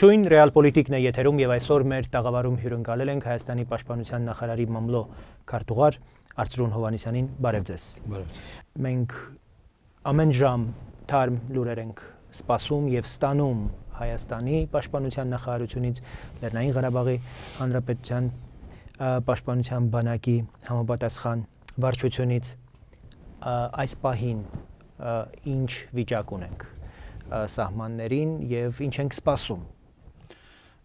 Ողջույն, Ռեալպոլիտիկն է եթերում եւ այսօր մեր տաղավարում հյուրընկալել ենք Հայաստանի Պաշտպանության նախարարի մամլո քարտուղար Արծրուն Հովհաննիսյանին։ Բարև ձեզ։ Մենք ամեն ժամ թարմ լուրեր ենք սպասում եւ ստանում Հայաստանի Պաշտպանության նախարարությունից, Լեռնային Ղարաբաղի Հանրապետության Պաշտպանության բանակի համապատասխան վարչությունից այս պահին ինչ վիճակ ունենք սահմաններին եւ ինչ ենք սպասում։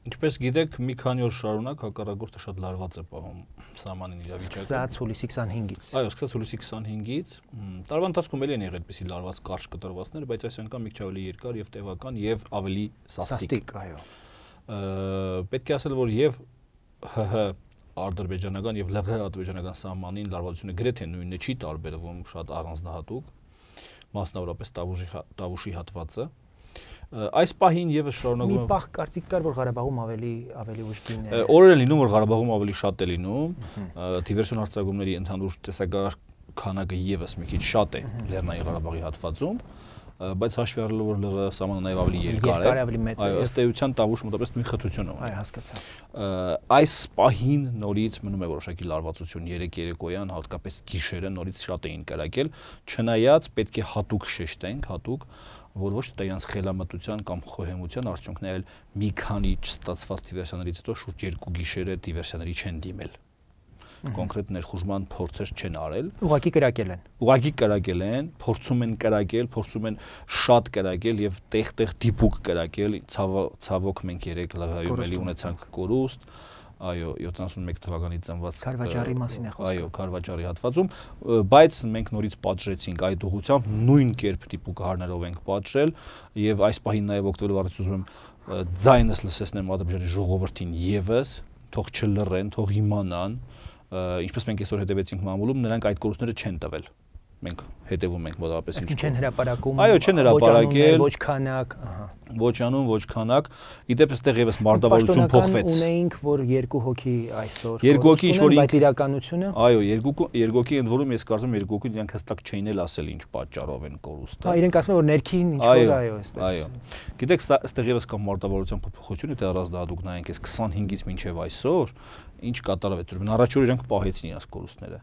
Ինչպես գիտեք, մի քանի օր շարունակ հակառակորդը շատ լարված է պահում սահմանին իրավիճակը։ Սկսած հուլիսի 25-ից։ Այո, սկսած հուլիսի 25-ից։ Տարվա ընթացքում էլ են եղել այդպիսի լարված կարճ կտրվածներ, բայց այս անգամ մի քիչ ավելի երկար եւ տևական եւ ավելի սաստիկ, այո։ Պետք է ասել, որ եւ ՀՀ ադրբեջանական եւ ԼՂՀ ադրբեջանական սահմանին լարվածությունը գրեթե նույնն է, չի տարբերվում շատ առանձնահատուկ, մասնավորապես Տավուշի հատվածը։ Այս պահին եւս շարունակում մի պահ կարծիք կար, որ Ղարաբաղում ավելի ուժգին է։ Օրեր են լինում, որ Ղարաբաղում ավելի շատ է լինում, դիվերսիոն արձակումների ընդհանուր տեսակարգ քանակը եւս մի քիչ շատ է Լեռնային Ղարաբաղի հատվածում, բայց հաշվի առնելով, որ ԼՂՀ սահմանը նաեւ ավելի երկար է, ավելի մեծ է, ըստ էության Տավուշը մոտավորապես նույն խտությունը ունի։ Այո, հասկացա։ Այս պահին նորից մնում է որոշակի լարվածություն, երեկոյան, հատկապես գիշերը նորից շատ էին կրակել, չնայած պետք է հատուկ շեշտենք, որ ոչ թե իրենց խելամտության կամ խոհեմության արդյունքն է, այլ մի քանի չստացված դիվերսիաներից հետո շուրջ 2 գիշերը դիվերսիաների չեն դիմել։ Կոնկրետ ներխուժման փորձեր չեն արել։ Ուղղակի կրակել են։ Ուղղակի կրակել են, փորձում են կրակել, փորձում են շատ կրակել եւ տեղ-տեղ դիպուկ կրակել։ Ցավոք մենք երեք ԼՂՀ-ում էլի ունեցանք կորուստ։ Այո, 71 թվականից ծնված Քարվաճարի մասին է խոսքը։ Այո, Քարվաճարի հատվածում, բայց մենք նորից պատժեցինք այդ ուղղությամբ, նույն կերպ դիպուկ հարներով ենք պատժել եւ այս պահին նաեւ օգտվելով առիթից ուզում եմ ձայնս լսեցնեմ Ադրբեջանի ժողովրդին եւս, թող չլռեն, թող իմանան, ինչպես մենք այսօր հետևեցինք մամուլում, նրանք այդ կորուստները չեն տվել։ Մենք հետևում ենք մոտավորապես ինչ չեն հրապարակում։ Այո, չեն հրապարակել, ոչ քանակ, ոչ անուն, ոչ քանակ։ Իդեպ այստեղ եւս մարտավարություն փոխվեց։ Ունեինք, որ 2 հոգի այսօր 2 հոգի ինչ որ բայց իրականությունը։ Այո, 2 հոգի ընդ որում ես կարծում 2 հոգի դրանք հստակ չէին էլ ասել ինչ պատճառով են կորուստը։ Իրենք ասում են որ ներքին ինչ որ այո, այսպես։ Այո։ Գիտեք, այստեղ եւս կա մարտավարության փոփոխություն, դե առանձնահատուկ նայենք այս 25-ից մինչեւ այսօր ինչ կատարվեց։ Առաջ որ իրանք պահեցին իրենց կորուստները։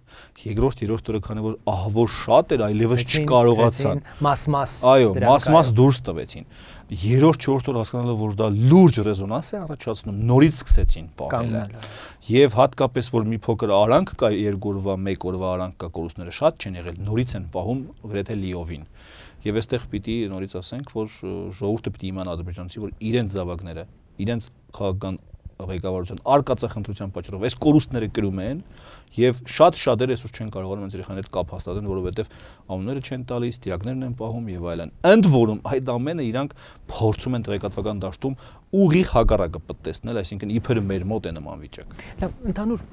Երկրորդ օրը քանի որ ահավոր շատ էր, այլևս չկարողացան։ Մաս-մաս։ Այո, մաս-մաս դուրս տվեցին։ Երրորդ օր հասկանալով որ դա լուրջ ռեզոնանս է առաջացնում, նորից սկսեցին պահել։ Եվ հատկապես որ մի փոքր արանք կա 2 օրվա, 1 օրվա արանք կա, կորուստները շատ չեն եղել, նորից են պահում գրեթե լիովին։ Եվ այստեղ պիտի նորից ասենք, որ ժողովուրդը պիտի իմանա ադրբեջանցի, որ իրենց զավակները, իրենց քաղաքական ղեկավարության արկածախնդրության պատճառով այս կորուստները կրում են եւ շատ-շատերը այսօր չեն կարողանում իրենց երեխաների հետ կապ հաստատեն, որովհետեւ անունները չեն տալիս, դիակներն են պահում եւ այլն։ Ընդ որում այդ ամենը իրանք փորձում են տեղեկատվական դաշտում ուղիղ հակառակը պատտեսնել, այսինքն իբր մեր մոտ է նման վիճակ։ Լավ, ընդհանուր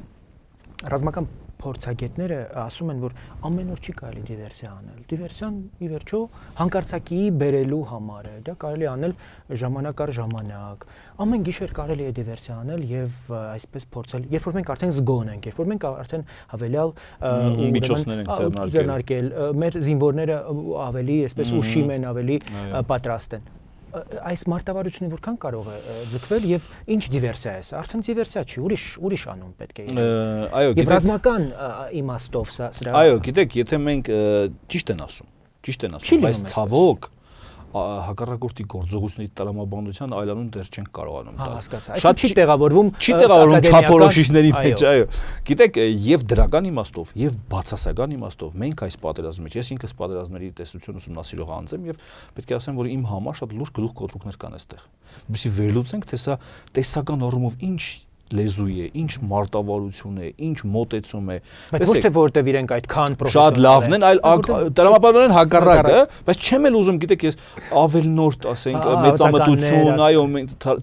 ռազմական փորձագետները ասում են, որ ամեն օր չի կարելի դիվերսիա անել։ Դիվերսիան ի վերջո հանկարծակիի բերելու համար է։ Դա կարելի անել ժամանակ առ ժամանակ։ Ամեն գիշեր կարելի է դիվերսիա անել եւ այսպես փորձել, երբ որ մենք արդեն զգոն ենք, երբ որ մենք արդեն հավելյալ միջոցներ ենք ձեռնարկել, մեր զինվորները ավելի այսպես ուշիմ են, ավելի պատրաստ են։ Այս մարտավարությունը որքան կարող է ձգվել եւ ինչ դիվերսիա է սա։ Արդեն դիվերսիա չի, ուրիշ անուն պետք է իրեն։ Այո, եւ ռազմական իմաստով սրա։ Այո, գիտեք, եթե մենք ճիշտ են ասում, բայց ցավոք հակառակորդի գործողությունների տրամաբանության այլանուն դեռ չենք կարողանում տալ։ Հասկացա։ Շատ չի տեղավորվում չափորոշիչների մեջ, այո։ Գիտեք, եւ դրական իմաստով, եւ բացասական իմաստով մենք այս պատերազմի մեջ, ես ինքս պատերազմների տեսություն ուսումնասիրող անձ եմ եւ պետք է ասեմ, որ իմ համար շատ լուրջ գլուխ կոտրուկներ կան այստեղ։ Որպեսզի վերլուծենք, թե սա տեսական առումով ինչ լեզու է, ինչ մարտավարություն է, ինչ մոտեցում է։ Բայց ոչ թե որտեվ իրենք այդքան շատ լավն են, այլ տրամաբանորեն հակառակը, բայց չեմ էլ ուզում, գիտեք, ես ավելնորդ, ասենք, մեծամտություն, այո,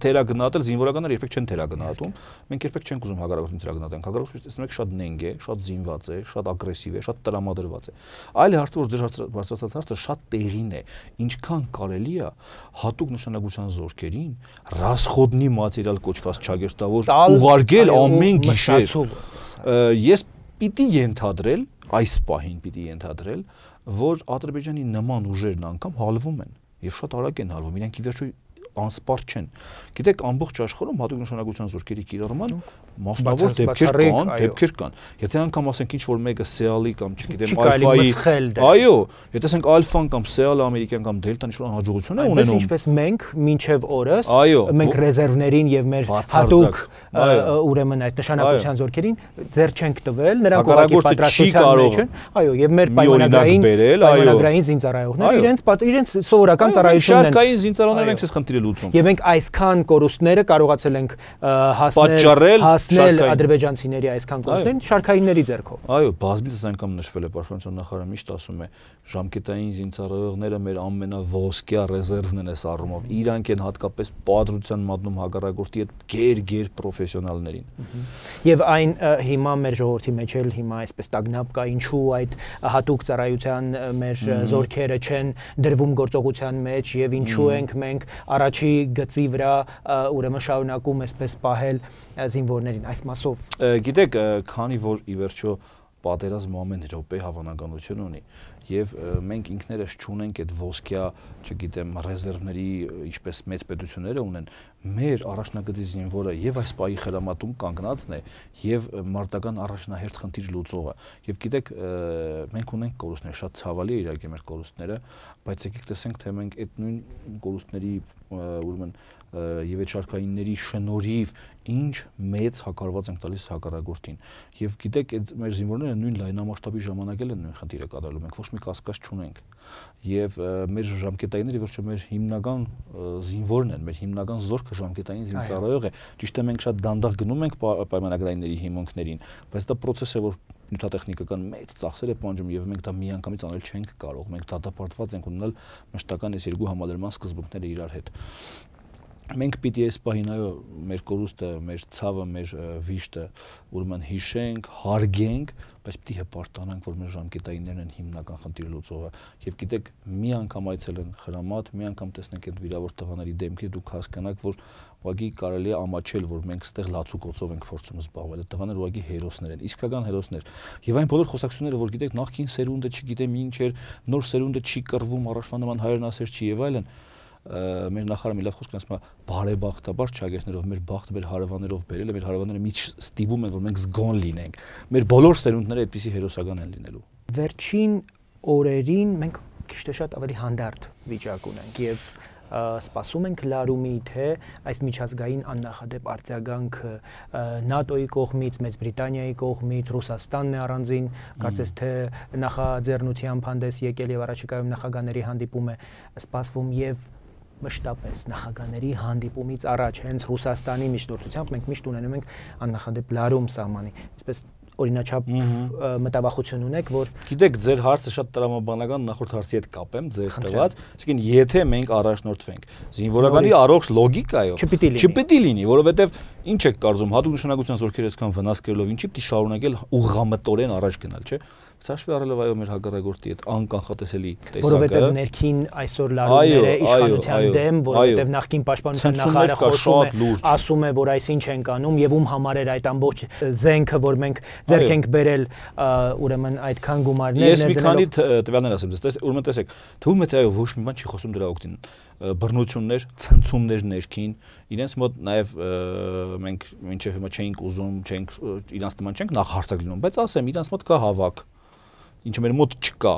թերագնահատել, զինվորականները երբեք չեն թերագնահատում, մենք երբեք չենք ուզում հակառակորդին թերագնահատենք, հակառակորդը տեսնում եք շատ նենգ է, շատ զինված է, շատ ագրեսիվ է, շատ տրամադրված է։ Այլ հարցը, որ ձեր բարձրացած հարցը շատ տեղին է, ինչքան կարելի է հատուկ նշանակության զորքերին ռասխոդնի մատերիալ կոչված չագերտավոր ուղարկել ամեն գիշեր։ Ես պիտի ենթադրել, այս պահին պիտի ենթադրել, որ Ադրբեջանի նման ուժերն անգամ հալվում են եւ շատ արագ են հալվում։ Իրենք ի վերջո անսպարտ չեն։ Գիտեք, ամբողջ աշխարհում հատուկ նշանակության զորքերի կիրառման մասնավոր դեպքեր կան։ Եթե անգամ ասենք ինչ որ մեկը Սեալի կամ չգիտեմ Ալֆայի, այո, եթե ասենք Ալֆան կամ Սեալը ամերիկյան կամ Դելտան ինչ որ հաջողություն է ունենում, ինչպես մենք մինչև օրս մենք ռեզերվներին եւ մեր հատուկ ուրեմն այդ նշանակության զորքերին ձեռ չենք տվել, նրանք ուղղակի պատրաստության մեջ են, այո, եւ մեր պայմանագրային զինծառայողները իրենց սովորական ծառայությունն են։ Շարքային զինծառայողներն ենք խնդիրը լուծում։ Եվ մենք այսքան կորուստները կարողացել ենք հասնել ադրբեջանցիների այսքան կորուստներին շարքայինների ձեռքով։ Այո, բազմիցս անգամ նշվել է պաշտպանության նախարարը միշտ ասում է ժամկետային զինծառայողները մեր ամենաոսկյա ռեզերվն են այս առումով։ Իրանք են հատկապես պատրության մատնում հակառակորդի հետ գեր պրոֆեսիոնալներին։ Եվ այն հիմա մեր ժողովրդի մեջ էլ հիմա այսպես տագնապ կա, ինչու այդ հատուկ ծառայության մեր զորքերը չեն դրվում գործողության մեջ եւ ինչու ենք մենք առաջի գծի վրա ուրեմն շարունակում այսպես պահել զինվորներին այս մասով։ Գիտեք, քանի որ ի վերջո պատերազմը ամեն րոպե հավանականություն ունի եւ մենք ինքներս չունենք այդ ոսկյա, չգիտեմ, ռեզերվների ինչպես մեծ պետությունները ունեն, մեր առաջնագծի զինվորը եւ այս պահի խելամատում կանգնածն է եւ մարտական առաջնահերթ խնդիր լուծողը։ Եվ գիտեք, մենք ունենք կորուստներ, շատ ցավալի է իհարկե մեր կորուստները, բայց եկեք տեսենք, թե մենք այդ նույն կորուստների ուրեմն եւ այդ շարքայինների շնորհիվ ինչ մեծ հակարված ենք տալիս հակառակորդին։ Եվ գիտեք, այդ մեր զինվորները նույն լայնամասշտաբի ժամանակ էլ են նույն խնդիրը կատարելու, մենք ոչ մի կասկած չունենք։ Եվ մեր ժամկետայինները վերջը մեր հիմնական զինվորն են, մեր հիմնական զորքը ժամկետային զինծառայող է։ Ճիշտ է, մենք շատ դանդաղ գնում ենք պայմանագրայինների հիմունքներին, բայց դա process է, որ նյութատեխնիկական մեծ ծախսեր է պահանջում եւ մենք դա միանգամից անել չենք կարող։ Մենք դատապարտված ենք ունենալ մշտական այս երկու համալրման սկզբունքները իրար հետ։ Մենք պիտի այս պահին այո մեր կորուստը, մեր ցավը, մեր վիշտը ուրեմն հիշենք, հարգենք, բայց պիտի հպարտանանք, որ մեր ժամկետայիններն են հիմնական խնդիրը լուծողը։ Եվ գիտեք, մի անգամ այցել են Խրամատ, մի անգամ տեսնենք այդ վիրավոր տղաների դեմքերը, դուք հասկանաք, որ ուղղակի կարելի է ամաչել, որ մենք ստեղ լացուկոցով ենք փորձում զբաղվել։ Այդ տղաները ուղղակի հերոսներ են, իսկական հերոսներ։ Եվ այն բոլոր խոսակցությունները, որ գիտեք, նախկին սերունդը չգիտեմ ինչ էր, նոր սերունդը չի կռվում, առաջվա նման հայրենասեր չի եւ այլն, մեր նախարարը մի լավ խոսք ասում է, բարեբախտաբար չագերներով մեր բախտը մեր հարևաններով բերել է, մեր հարևանները մի ստիպում են, որ մենք զգոն լինենք։ Մեր բոլոր սերունդները այդպիսի հերոսական են լինելու։ Վերջին օրերին մենք քիչ թե շատ ավելի հանդարտ վիճակ ունենք եւ սպասում ենք լարումի, թե այս միջազգային աննախադեպ արձագանքը ՆԱՏՕ-ի կողմից, Մեծ Բրիտանիայի կողմից, Ռուսաստանն է առանձին, կարծես թե նախաձեռնությամբ հանդես եկել եւ առաջիկայում նախագաների հանդիպում է սպասվում եւ մշտապես նախագաների հանդիպումից առաջ հենց Ռուսաստանի միջնորդությամբ մենք միշտ ունենում ենք աննախադեպ լարում սահմանի, այսպես օրինաչափ մտավախություն ունեք, որ գիտեք, ձեր հարցը շատ տրամաբանական, նախորդ հարցի հետ կապեմ, ձեր տված, այսինքն եթե մենք առաջնորդվենք զինվորականի առողջ լոգիկայով, չպիտի լինի, որովհետև ինչ եք կարծում, հատուկ նշանակության զորքերը այսքան վնաս կրելով, ինչի պիտի շարունակել ուղղամտորեն առաջ գնալ, չէ՞։ Հաշվի առնելով այո մեր հակառակորդի այդ անկանխատեսելի տեսակը, որովհետև ներքին այսօր լարումները իշխանության դեմ, որովհետև նախկին պաշտպանության նախարարը խոսում է, ասում է, որ այս ինչ ենք անում եւ ում համար էր այդ ամբողջ զենքը, որ մենք ձեռք ենք բերել, ուրեմն այդքան գումարներ ներդնելով։ Ես մի քանի տվյալներ ասեմ ձեզ, ուրեմն տեսեք, թվում է թե այո ոչ մի բան չի խոսում դրա օգտին, բռնություններ, ցնցումներ ներքին, իրենց մոտ նաև մենք մինչև հիմա չէինք ուզում, չենք իրանց նման չենք նախ հարցակ լինում, բայց ասեմ, իրանց մոտ կա հավաք, ինչը մեր մոտ չկա։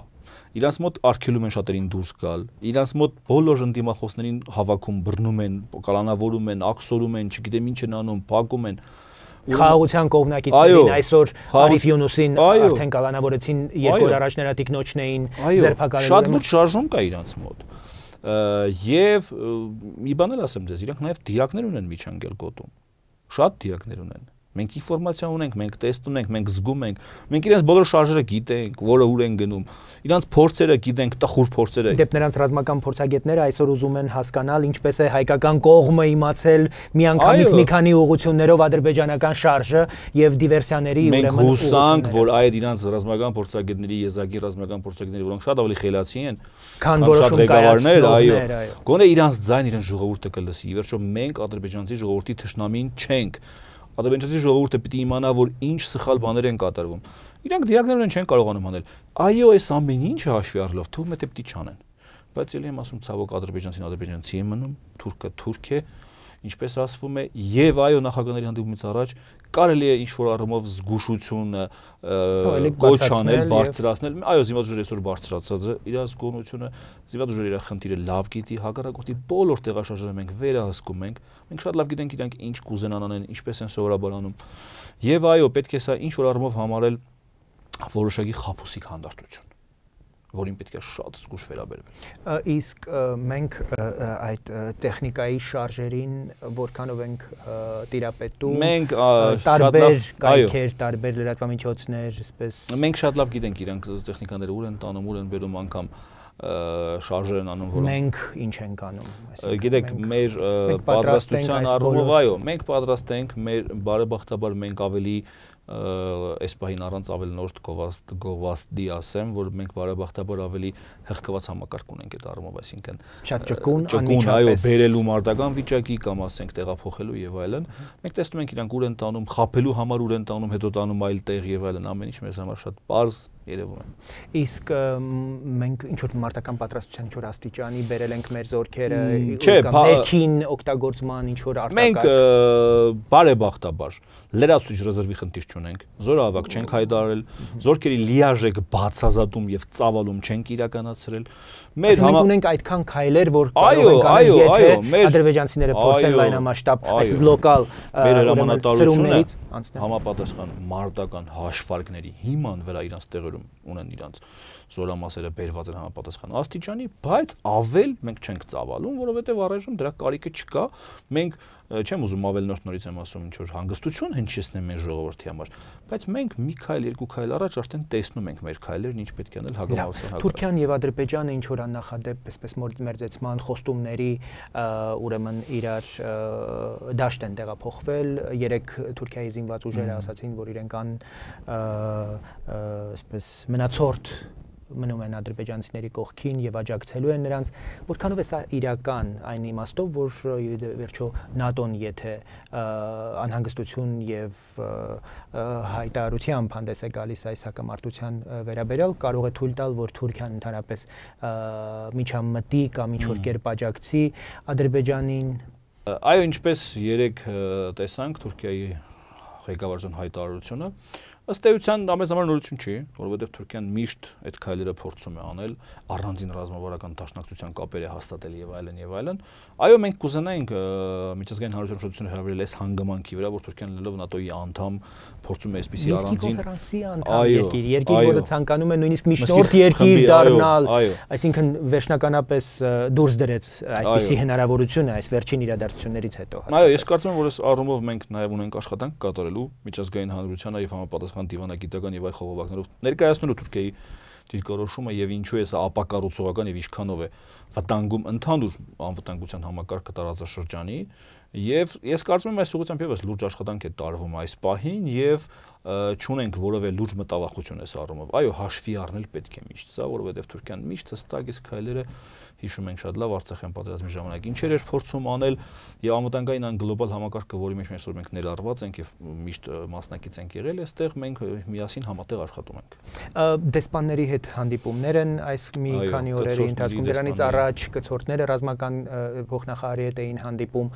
Իրանց մոտ արգելում են շատերին դուրս գալ, իրանց մոտ բոլոր ընդդիմախոսներին հավաքում, բռնում են, կալանավորում են, աքսորում են, չգիտեմ ինչ են անում, փակում են։ Խաղաղության կողմնակիցներին այսօր Արիֆ Յունուսին արդեն կալանավորեցին, երկու օր առաջ նրա տիկնոջն էին ձերբակալել։ Շատ լուրջ շարժում կա իրանց մոտ։ Եվ մի բան էլ ասեմ ձեզ, իրանք նաև դիակներ ունեն միջանկյալ գոտում, շատ դիակներ ունեն, մենք ինֆորմացիա ունենք, մենք տեստ ունենք, մենք զգում ենք, մենք իրենց բոլոր շարժերը գիտենք, որը ուր են գնում, իրանց փորձերը գիտենք, տխուր փորձերը։ Դեպ նրանց ռազմական փորձագետները այսօր ուզում են հասկանալ ինչպես է հայկական կողմը իմացել միանգամից մի քանի ուղղություններով ադրբեջանական շարժը եւ դիվերսիաների ուրեմն մենք հուսանք, որ այդ իրանց ռազմական փորձագետների, եզակի ռազմական փորձագետների, որոնք շատ ավելի խելացի են, քան որոշում կայացնողներ, այո, գոնե իրանց ձայն, իրենց ժողովուրդը կլսի։ Ի վերջո մենք ադրբեջանցի ժողովրդի թշնամին չենք։ Ադրբեջանցի ժողովուրդը պիտի իմանա, որ ինչ սխալ բաներ են կատարվում։ Իրանք դիակներն չեն կարողանում անել։ Այո, այս ամեն ինչը հաշվի առնելով թվում է թե պիտի չանեն։ բայց ելի եմ ասում ցավոք ադրբեջանցին ադրբեջանցի է մնում, թուրքը թուրք է, ինչպես ասվում է, եւ այո նախագահների հանդիպումից առաջ կարելի է ինչ-որ առումով զգուշությունը գոչ անել, բարձրացնել, այո, զինված ուժերը այսօր բարձրացած է, իր զգոնությունը, զինված ուժերը իր խնդիրը լավ գիտի, հակառակորդի բոլոր տեղաշարժերը մենք վերահսկում ենք, մենք շատ լավ գիտենք իրանք ինչ կուզենան անեն, ինչպես են սովորաբար անում, եւ այո, պետք է սա ինչ-որ առումով համարել որոշակի խաբուսիկ հանդարտություն, որին պետք է շատ զգուշ վերաբերվել։ Իսկ մենք այդ տեխնիկայի շարժերին որքանով ենք տիրապետում, մենք տարբեր կայքեր, տարբեր լրատվամիջոցներ, այսպես մենք շատ լավ գիտենք իրանք տեխնիկաները ուր են տանում, ուր են բերում անգամ շարժեր են անում, որոնք մենք ինչ ենք անում, այսինքն գիտեք, մեր պատրաստության առումով այո, մենք պատրաստ ենք, մեր բարեբախտաբար մենք ավելի այս պահին առանց ավելնորդ գովազդի ասեմ, որ մենք բարեբախտաբար ավելի հղկված համակարգ ունենք այդ առումով, այսինքն շատ ճկուն, այո, բերելու մարտական վիճակի կամ ասենք տեղափոխելու եւ այլն։ Մենք տեսնում ենք իրանք ուր են տանում, խաբելու համար ուր են տանում, հետո տանում այլ տեղ եւ այլն, ամեն ինչ մեզ համար շատ པարզ երևում է։ Իսկ մենք ինչ որ մարտական պատրաստության ինչ որ աստիճանի բերել ենք մեր զորքերը կամ ներքին օգտագործման ինչ որ արտակարգ։ Մենք բարեբախտաբար լրացուցիչ ռեզերվի խնդիր չունենք, զորավակ չենք հայտարարել, զորքերի լիարժեք բացազատում եւ ծավալում չենք իրականացրել։ Մենք ունենք այդքան քայլեր, որ կարող ենք անել, եթե ադրբեջանցիները փորձեն լայնամասշտաբ այս լոկալ հրամանատարությունից համապատասխան մարտական հաշվարկների հիման վրա իրանց տեղերում ունեն իրանց զորամասերը բերված են համապատասխան աստիճանի, բայց ավել մենք չենք ծավալում, որովհետև առայժմ դրա կարիքը չկա։ Մենք չեմ ուզում ավելնորդ նորից եմ ասում ինչ որ հանգստություն հնչեցնեմ մեր ժողովրդի համար, բայց մենք մի քայլ, երկու քայլ առաջ արդեն տեսնում ենք մեր քայլերն ինչ պետք է անել հագամարության։ Թուրքիան եւ Ադրբեջանը ինչ որ աննախադեպ այսպես մերձեցման խոստումների ուրեմն իրար դաշտ են տեղափոխվել, երեք Թուրքիայի զինված ուժերը ասացին, որ իրենք այսպես մնացորդ մնում են ադրբեջանցիների կողքին եւ աջակցելու են նրանց, որքանով է սա իրական այն իմաստով, որ վերջո ՆԱՏՕ-ն եթե անհանգստություն եւ հայտարարությամբ հանդես է գալիս այս հակամարտության վերաբերյալ, կարող է թույլ տալ, որ Թուրքիան ընդհանրապես միջամտի կամ ինչ որ կերպ աջակցի Ադրբեջանին։ Այո, ինչպես երեք տեսանք Թուրքիայի ղեկավարության հայտարարությունը, ըստ էության ամենամեծ նորություն չի, որովհետև Թուրքիան միշտ այդ քայլերը փորձում է անել, առանձին ռազմավարական դաշնակցության կապեր է հաստատել եւ այլն եւ այլն։ Այո, մենք կուզենայինք միջազգային հանրության շրջությունը հրավիրել այս հանգամանքի վրա, որ Թուրքիան լինելով ՆԱՏՕ-ի անդամ փորձում է այսպիսի առանձին կոնֆերանսի անդամ երկիր, որը ցանկանում է նույնիսկ միջնորդ երկիր դառնալ, այսինքն վերջնականապես դուրս դրեց այդպիսի հնարավորությունը այս վերջին իրադարձություններից հետո։ Այո, ես կարծում եմ, որ այս առումով մենք նաեւ ունենք աշխատանք կատարելու միջազգային հանրությանը եւ համապատասխան դիվանագիտական եւ այլ խողովակներով ներկայացնելու Թուրքիայի դիրքորոշումը եւ ինչու է սա ապակառուցողական եւ ինչքանով է վտանգում ընդհանուր անվտանգության համակարգը տարածաշրջանի եւ ես կարծում եմ այս ուղղությամբ եւս լուրջ աշխատանք է տարվում այս պահին եւ չունենք որևէ լուրջ մտավախություն այս առումով։ Այո, հաշվի առնել պետք է միշտ սա, որովհետեւ Թուրքիան միշտ հստակ իսկ քայլերը հիշում ենք շատ լավ Արցախյան պատերազմի ժամանակ ինչեր էր փորձում անել եւ անվտանգային այն գլոբալ համակարգը, որի մեջ այսօր մենք ներառված ենք եւ միշտ մասնակից ենք եղել, այստեղ մենք միասին համատեղ աշխատում ենք։ Դեսպանների հետ հանդիպումներ են այս մի քանի օրերի ընթացքում, դրանից առաջ կցորդները ռազմական փոխնախարարի հետ էին հանդիպում,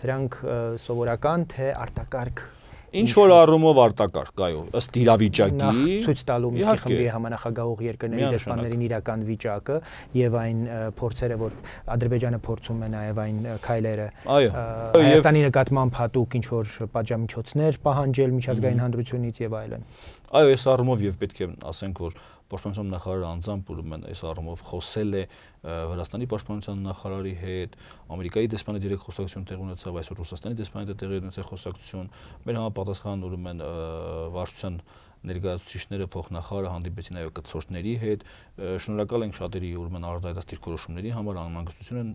սրանք սովորական թե արտակարգ ինչ որ առումով արտակարգ, այո, ըստ իրավիճակի ցույց տալու Մինսկի խմբի համանախագահող երկրների դեսպաններին իրական վիճակը եւ այն փորձերը, որ Ադրբեջանը փորձում է նաեւ այն քայլերը Հայաստանի նկատմամբ հատուկ ինչ որ պատժամիջոցներ պահանջել միջազգային հանրությունից եւ այլն։ Այո, այս առումով եւ պետք է ասենք, որ Պաշտպանության նախարարը անձամբ ուրեմն այս առումով խոսել է Վրաստանի պաշտպանության նախարարի հետ, Ամերիկայի դեսպանի հետ խոսակցություն տեղ ունեցավ, այսօր Ռուսաստանի դեսպանի հետ տեղի ունեցավ խոսակցություն, մեր համապատասխան ուրեմն վարչության ներկայացուցիչները փոխնախարարը հանդիպեցին այո կցորդների հետ, շնորհակալ ենք շատերի ուրեմն արդյունավետ դիրքորոշումների համար, անհանգստություն են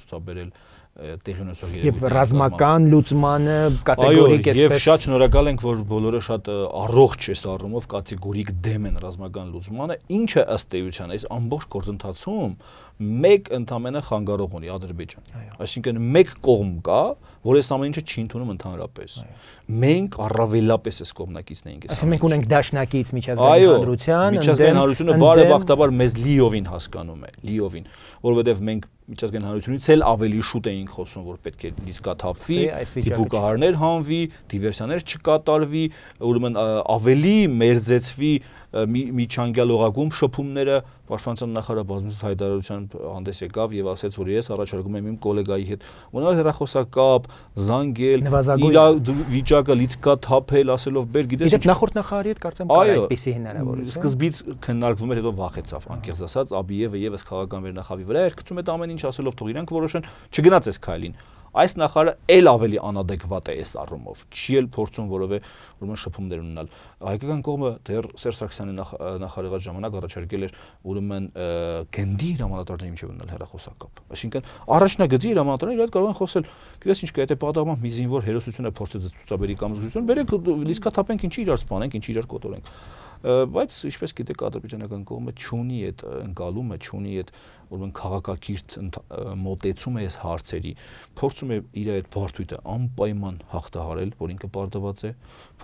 ցուցաբերել տեղի ունեցող եւ ռազմական լուծմանը կատեգորիկ էսպես։ Եվ շատ շնորհակալ ենք, որ բոլորը շատ առողջ այս առումով կատեգորիկ դեմ են ռազմական լուծմանը, ինչը ըստ էության այս ամբողջ գործընթացում մեկ ընդամենը խանգարող ունի Ադրբեջան։ Այսինքն մեկ կողմ կա, որ այս ամեն ինչը չի ընդունում ընդհանրապես։ Մենք առավելապես այս կողմնակիցն ենք։ Այսինքն մենք ունենք դաշնակից միջազգային հանրության, միջազգային հանրությունը բարեբախտաբար մեզ լիովին հասկանում է, լիովին, որովհետև մենք միջազգային հանրությունից էլ ավելի շուտ էինք խոսում, որ պետք է լիցքաթափվի, դիպուկահարներ հանվի, դիվերսիաներ չկատարվի, ուրեմն ավելի մերձեցվի միջանկյալ օղակում շփումները, Պաշտպանության նախարարը բազմիցս հայտարարությամբ հանդես եկավ եւ ասաց, որ ես առաջարկում եմ իմ գոլեգայի հետ ունենալ հեռախոսակապ, զանգել, իր վիճակը լիցքաթափել, ասելով բեր, գիտես ինչ։ Նախորդ նախարարի հետ կարծեմ կար այդպիսի հնարավորություն։ Սկզբից քննարկվում էր, հետո վախեցավ, անկեղծ ասած, Աբիևը եւս քաղաքական վերնախավի վրա էր գցում այդ ամեն ինչ ասելով, թող իրանք որոշեն, չգնաց այս քայլին։ Այս նախարարը էլ ավելի անադեկվատ է այս առումով, չի էլ փորձում որևէ ուրեմն շփումներ ունենալ։ Հայկական կողմը դեռ Սերժ Սարգսյանի նախարարի ժամանակ առաջարկել էր ուրեմն գնդի հրամանատարների միջև ունենալ հեռախոսակապ։ Այսինքն առաջնագծի հրամանատարները իրար կարող են խոսել, գիտես ինչ կա, եթե պատահական մի զինվոր հերոսությունը փորձեց ցուցաբերի կամ զգուշություն, բերեք լիցքաթափենք, ինչի իրար սպանենք, ինչի իրար կոտորենք։ Բայց ինչպես գիտեք, ադրբեջանական կողմը չունի այդ ընկալումը, չունի այդ ուրեմն քաղաքակիրթ մոտեցումը այս հարցերի, փորձում է իր այդ բարդույթը անպայման հաղթահարել, որ ինքը պարտված է,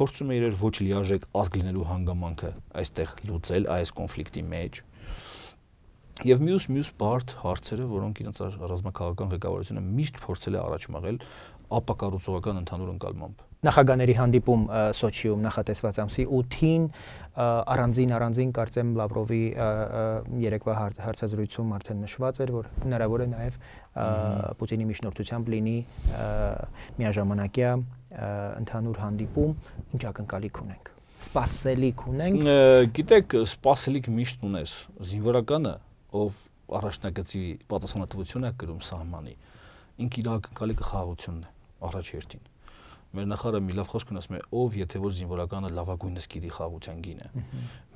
փորձում է իր ոչ լիարժեք ազգ լինելու հանգամանքը այստեղ լուծել այս կոնֆլիկտի մեջ։ Եվ մյուս բարդ հարցերը, որոնք իրենց ռազմաքաղաքական ղեկավարությունը միշտ փորձել է առաջ մղել ապակառուցողական ընդհանուր ընկալմամբ։ Նախագաների հանդիպում Սոչիում նախատեսված ամսի 8-ին առանձին կարծեմ Լավրովի երեկվա հարցազրույցում արդեն նշված էր, որ հնարավոր է նաև Պուտինի միջնորդությամբ լինի միաժամանակյա ընդհանուր հանդիպում, ինչ ակնկալիք ունենք։ Սպասելիք ունենք։ Գիտեք, սպասելիք միշտ ունես։ Զինվորականը, ով առաջնագծի պատասխանատվություն է կրում սահմանի, ինքը իր ակնկալիքը խաղաղությունն է առաջ հերթին։ Մեր նախարարը մի լավ խոսք ունի, ասում է, ով եթե որ զինվորականը լավագույնս գիտի խաղաղության գինը։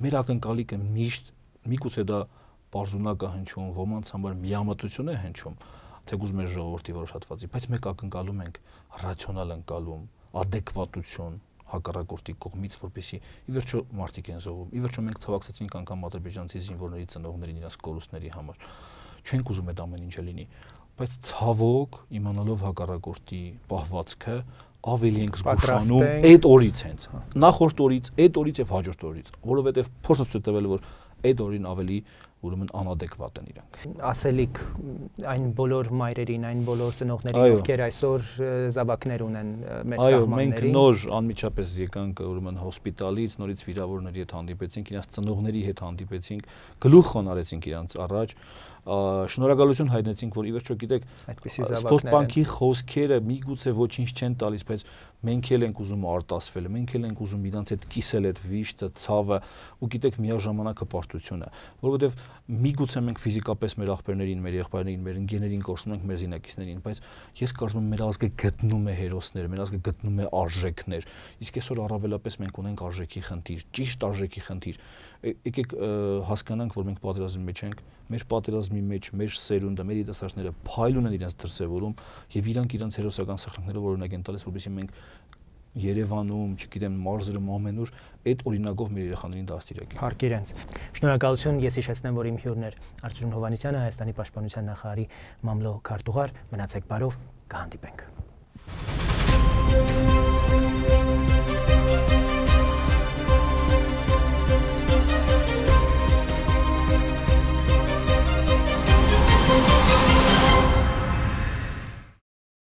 Մեր ակնկալիքը միշտ միգուցե դա բարձունակ է հնչում, ոմանց համար միամտություն է հնչում, թեկուզ մեր ժողովրդի որոշ հատվածի, բայց մենք ակնկալում ենք ռացիոնալ ընկալում, ադեկվատություն հակառակորդի կողմից, որպեսզի ի վերջո մարդիկ են զոհվում։ Ի վերջո մենք ցավակցեցինք անգամ ադրբեջանցի զինվորների ծնողներին իրենց կորուստների համար։ Չենք ուզում այդ ամեն ինչը լինի, բայց ցավոք իմանալով հակառակորդի պահվածքը ավելի ենք զգուշանում այդ օրից հենց նախորդ օրից, այդ օրից եւ հաջորդ օրից, որովհետեւ փորձը ցույց տվել որ այդ օրին ավելի ուրեմն անադեկվատ են իրանք։ Ասելիք այն բոլոր մայրերին, այն բոլոր ծնողներին, ովքեր այսօր զավակներ ունեն մեր սահմաններին։ Մենք նոր անմիջապես եկանք ուրեմն հոսպիտալից, նորից վիրավորների հետ հանդիպեցինք, իրենց ծնողների հետ հանդիպեցինք, գլուխ խոնարեցինք իրենց առաջ, շնորհակալություն հայտնեցինք, որ ի վերջո գիտեք, այդպիսի զավակներ են։ Ստոպբանկի խոսքերը միգուցե ոչինչ չեն տալիս, բայց մենք էլ ենք ուզում արտասվել, մենք էլ ենք ուզում իրանց այդ կիսել այդ վիշտը, ցավը, ու գիտեք միաժամանակ հպարտությունը, որովհետև միգուցե մենք ֆիզիկապես մեր աղբերներին, մեր եղբայրներին, մեր ընկերներին կորցնում ենք մեր զինակիցներին, բայց ես կարծում եմ մեր ազգը գտնում է հերոսներ, մեր ազգը գտնում է արժեքներ, իսկ այսօր առավելապես մենք ունենք արժեքի խնդիր, ճիշտ արժեքի խնդիր։ Եկեք հասկանանք, որ մենք պատերազմի մեջ ենք, մեր պատերազմի մեջ մեր սերունդը, մեր երիտասարդները փայլուն են իրենց դրսևորում եւ իրանք իրենց հերոսական սխրանքները օրինակ են տալիս, որովհետեւ մենք Երևանում, չգիտեմ, մարզերում ամենուր այդ օրինակով մեր երեխաներին դաստիարակենք։ Հարկ իրենց։ Շնորհակալություն, ես հիշեցնեմ, որ իմ հյուրն էր Արծրուն Հովհաննիսյանը, Հայաստանի պաշտպանության նախարարի մամլո քարտուղար, մնացեք բարով, կհանդիպենք։